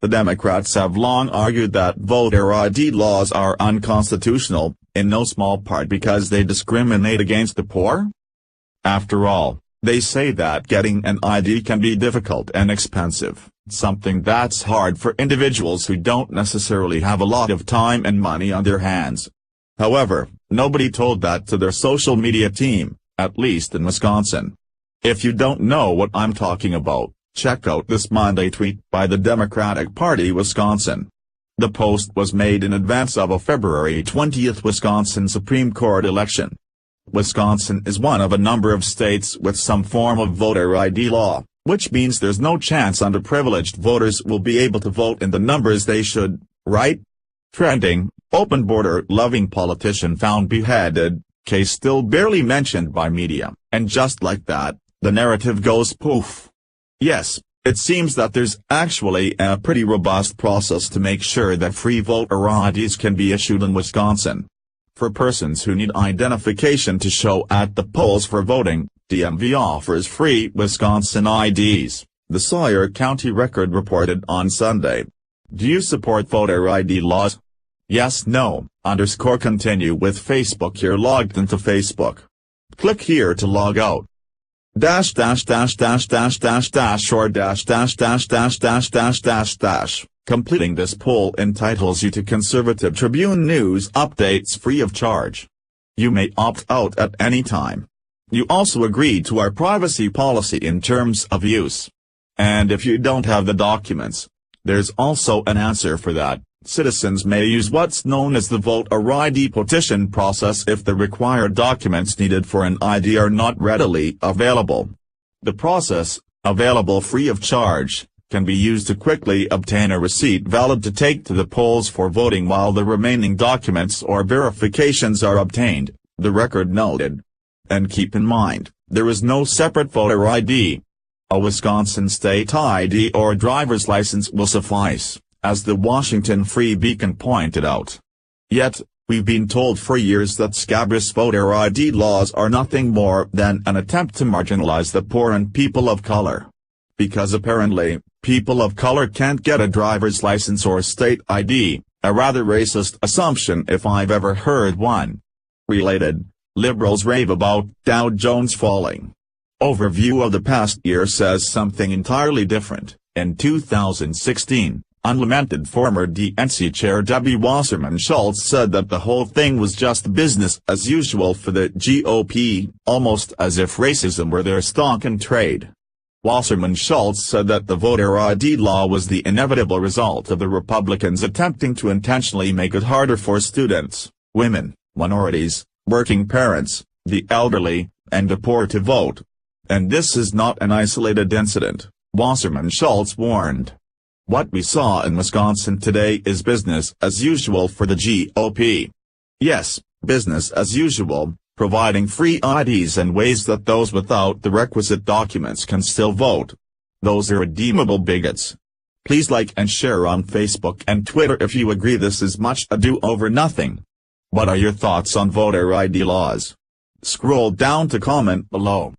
The Democrats have long argued that voter ID laws are unconstitutional, in no small part because they discriminate against the poor. After all, they say that getting an ID can be difficult and expensive, something that's hard for individuals who don't necessarily have a lot of time and money on their hands. However, nobody told that to their social media team, at least in Wisconsin. If you don't know what I'm talking about, check out this Monday tweet by the Democratic Party Wisconsin. The post was made in advance of a February 20th Wisconsin Supreme Court election. Wisconsin is one of a number of states with some form of voter ID law, which means there's no chance underprivileged voters will be able to vote in the numbers they should, right? Trending, open border-loving politician found beheaded, case still barely mentioned by media, and just like that, the narrative goes poof. Yes, it seems that there's actually a pretty robust process to make sure that free voter IDs can be issued in Wisconsin. For persons who need identification to show at the polls for voting, DMV offers free Wisconsin IDs, the Sawyer County Record reported on Sunday. Do you support voter ID laws? Yes, no, _continue with Facebook. You're logged into Facebook. Click here to log out. -- Completing this poll entitles you to Conservative Tribune News updates free of charge. You may opt out at any time. You also agree to our privacy policy in terms of use. And if you don't have the documents, there's also an answer for that. Citizens may use what's known as the voter ID petition process if the required documents needed for an ID are not readily available. The process, available free of charge, can be used to quickly obtain a receipt valid to take to the polls for voting while the remaining documents or verifications are obtained, the record noted. And keep in mind, there is no separate voter ID. A Wisconsin state ID or driver's license will suffice, as the Washington Free Beacon pointed out. Yet, we've been told for years that scabrous voter ID laws are nothing more than an attempt to marginalize the poor and people of color. Because apparently, people of color can't get a driver's license or state ID, a rather racist assumption if I've ever heard one. Related, liberals rave about Dow Jones falling. Overview of the past year says something entirely different. In 2016, unlamented former DNC Chair Debbie Wasserman Schultz said that the whole thing was just business as usual for the GOP, almost as if racism were their stock in trade. Wasserman Schultz said that the voter ID law was the inevitable result of the Republicans attempting to intentionally make it harder for students, women, minorities, working parents, the elderly, and the poor to vote. And this is not an isolated incident, Wasserman Schultz warned. What we saw in Wisconsin today is business as usual for the GOP. Yes, business as usual, providing free IDs and ways that those without the requisite documents can still vote. Those are irredeemable bigots. Please like and share on Facebook and Twitter if you agree this is much ado over nothing. What are your thoughts on voter ID laws? Scroll down to comment below.